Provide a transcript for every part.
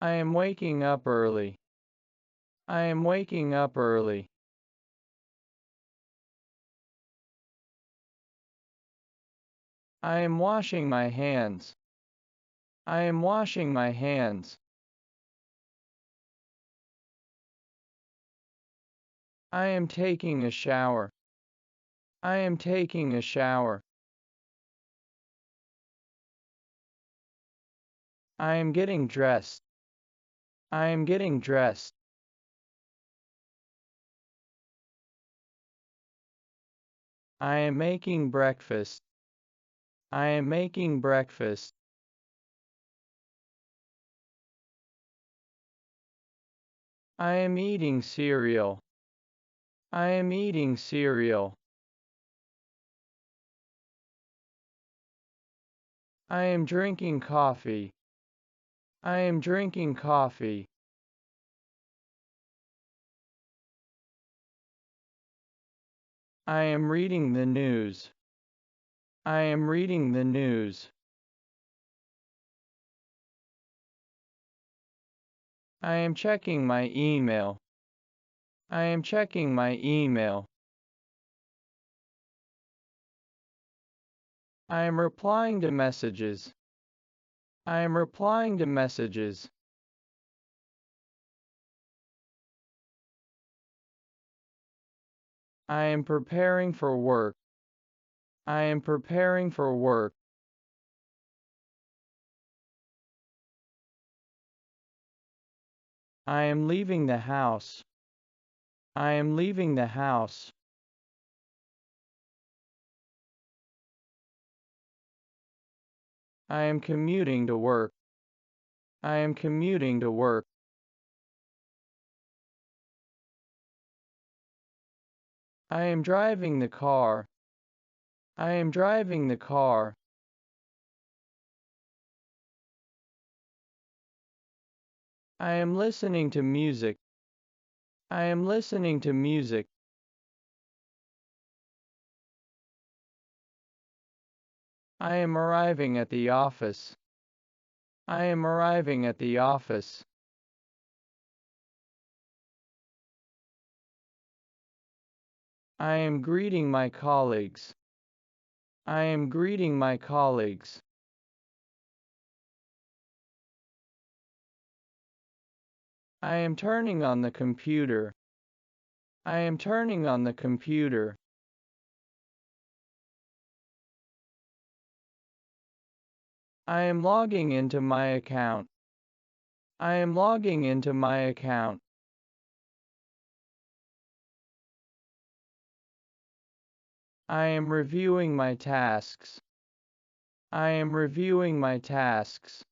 I am waking up early. I am waking up early. I am washing my hands. I am washing my hands. I am taking a shower. I am taking a shower. I am getting dressed. I am getting dressed. I am making breakfast. I am making breakfast. I am eating cereal. I am eating cereal. I am drinking coffee. I am drinking coffee. I am reading the news. I am reading the news. I am checking my email. I am checking my email. I am replying to messages. I am replying to messages. I am preparing for work. I am preparing for work. I am leaving the house. I am leaving the house. I am commuting to work. I am commuting to work. I am driving the car. I am driving the car. I am listening to music. I am listening to music. I am arriving at the office. I am arriving at the office. I am greeting my colleagues. I am greeting my colleagues. I am turning on the computer. I am turning on the computer. I am logging into my account. I am logging into my account. I am reviewing my tasks. I am reviewing my tasks.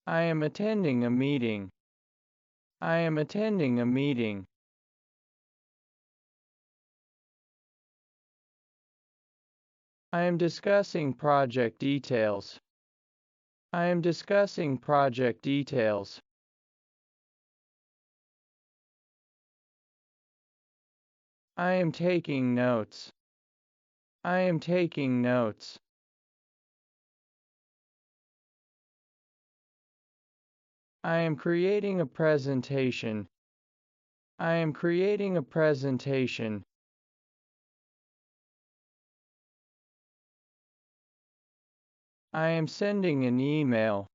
I am attending a meeting. I am attending a meeting. I am discussing project details. I am discussing project details. I am taking notes. I am taking notes. I am creating a presentation. I am creating a presentation. I am sending an email.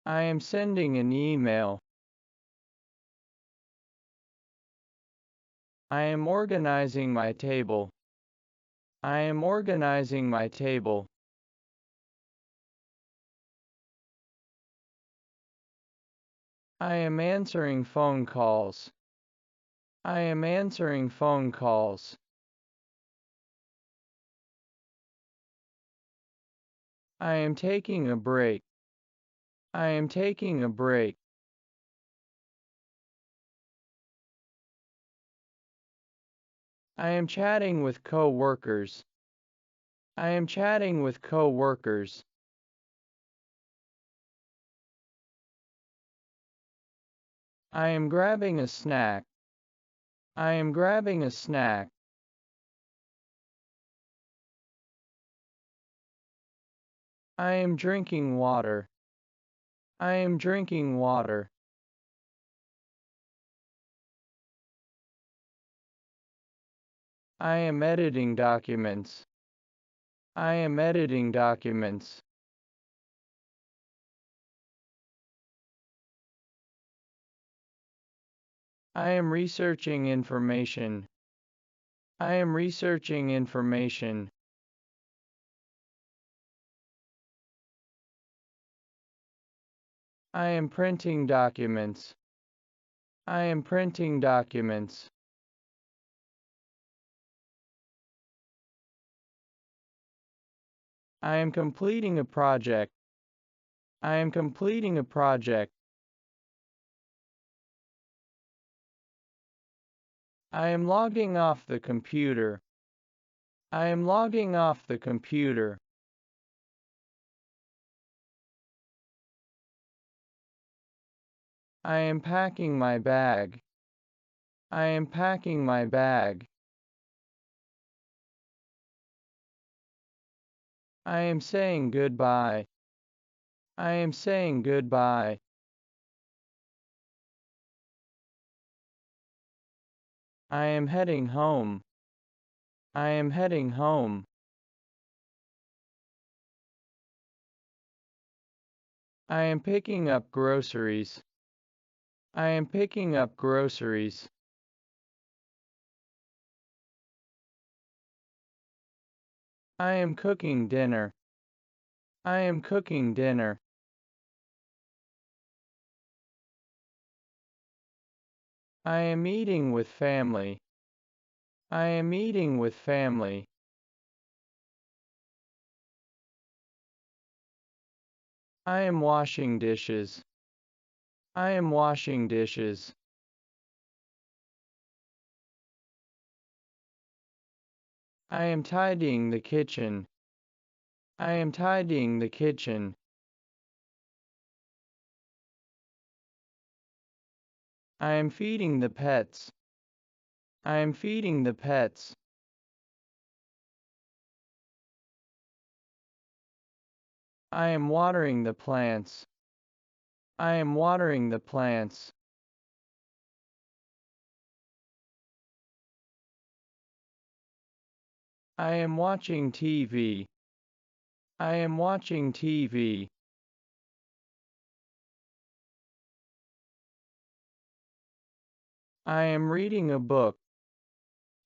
I am sending an email. I am organizing my table. I am organizing my table. I am answering phone calls. I am answering phone calls. I am taking a break. I am taking a break. I am chatting with co-workers. I am chatting with co-workers. I am grabbing a snack. I am grabbing a snack. I am drinking water. I am drinking water. I am editing documents. I am editing documents. I am researching information. I am researching information. I am printing documents. I am printing documents. I am completing a project. I am completing a project. I am logging off the computer. I am logging off the computer. I am packing my bag. I am packing my bag. I am saying goodbye. I am saying goodbye. I am heading home. I am heading home. I am picking up groceries. I am picking up groceries. I am cooking dinner. I am cooking dinner. I am eating with family. I am eating with family. I am washing dishes. I am washing dishes. I am tidying the kitchen. I am tidying the kitchen. I am feeding the pets. I am feeding the pets. I am watering the plants. I am watering the plants. I am watching TV. I am watching TV. I am reading a book.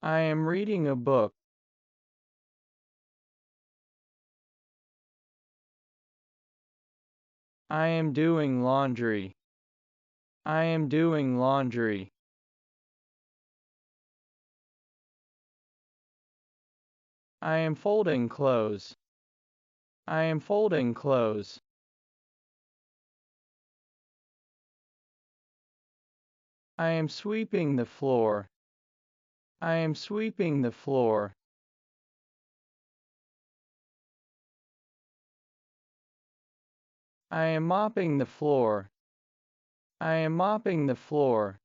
I am reading a book. I am doing laundry. I am doing laundry. I am folding clothes. I am folding clothes. I am sweeping the floor. I am sweeping the floor. I am mopping the floor. I am mopping the floor.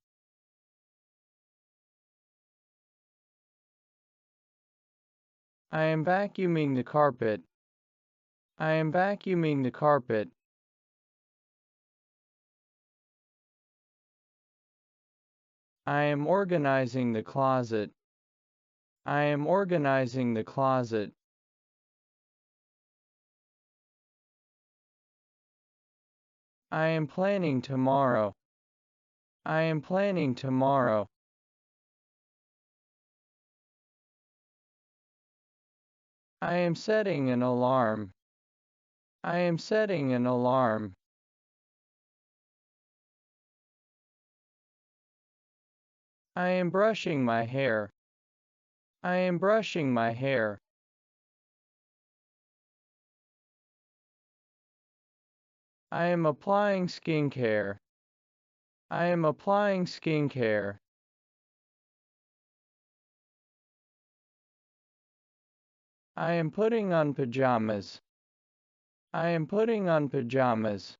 I am vacuuming the carpet. I am vacuuming the carpet. I am organizing the closet. I am organizing the closet. I am planning tomorrow. I am planning tomorrow. I am setting an alarm. I am setting an alarm. I am brushing my hair. I am brushing my hair. I am applying skincare. I am applying skincare. I am putting on pajamas. I am putting on pajamas.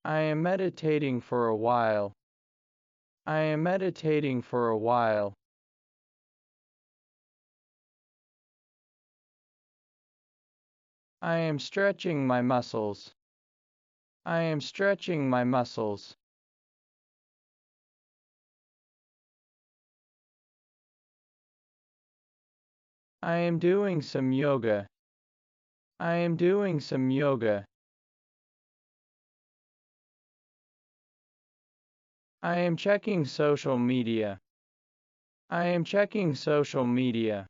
I am meditating for a while. I am meditating for a while. I am stretching my muscles. I am stretching my muscles. I am doing some yoga. I am doing some yoga. I am checking social media. I am checking social media.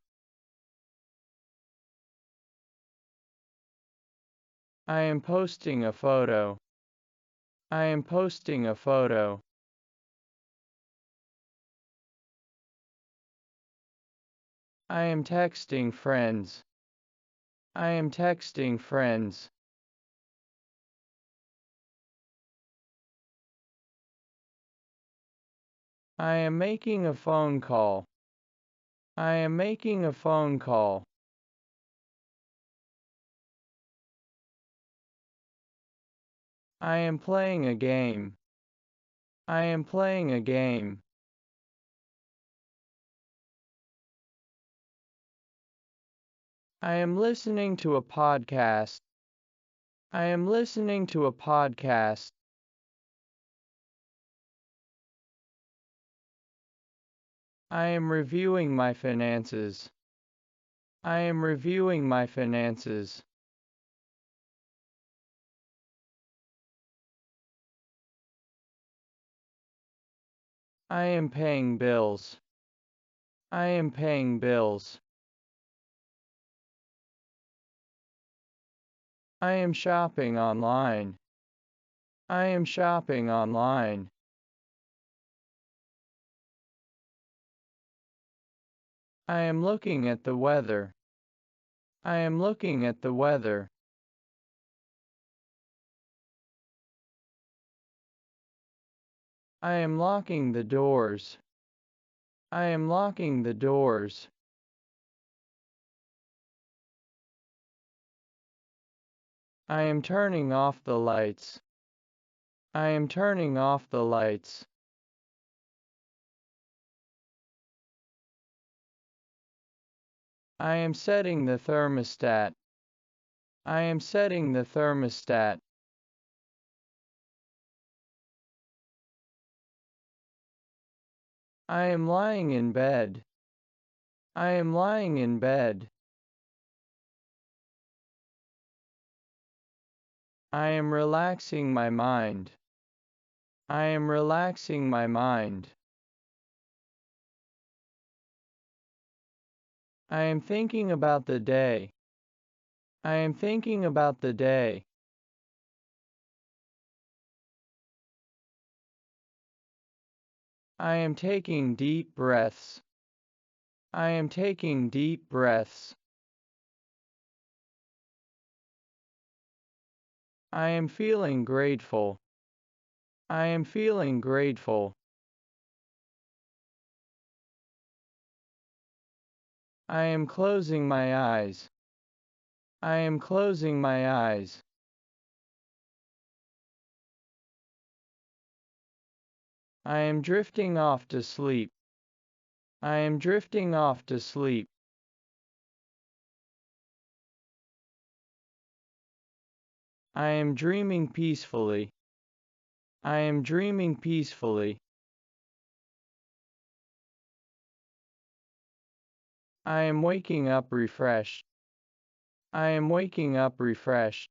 I am posting a photo. I am posting a photo. I am texting friends. I am texting friends. I am making a phone call. I am making a phone call. I am playing a game. I am playing a game. I am listening to a podcast. I am listening to a podcast. I am reviewing my finances. I am reviewing my finances. I am paying bills. I am paying bills. I am shopping online. I am shopping online. I am looking at the weather. I am looking at the weather. I am locking the doors. I am locking the doors. I am turning off the lights. I am turning off the lights. I am setting the thermostat. I am setting the thermostat. I am lying in bed. I am lying in bed. I am relaxing my mind. I am relaxing my mind. I am thinking about the day. I am thinking about the day. I am taking deep breaths. I am taking deep breaths. I am feeling grateful. I am feeling grateful. I am closing my eyes. I am closing my eyes. I am drifting off to sleep. I am drifting off to sleep. I am dreaming peacefully. I am dreaming peacefully. I am waking up refreshed. I am waking up refreshed.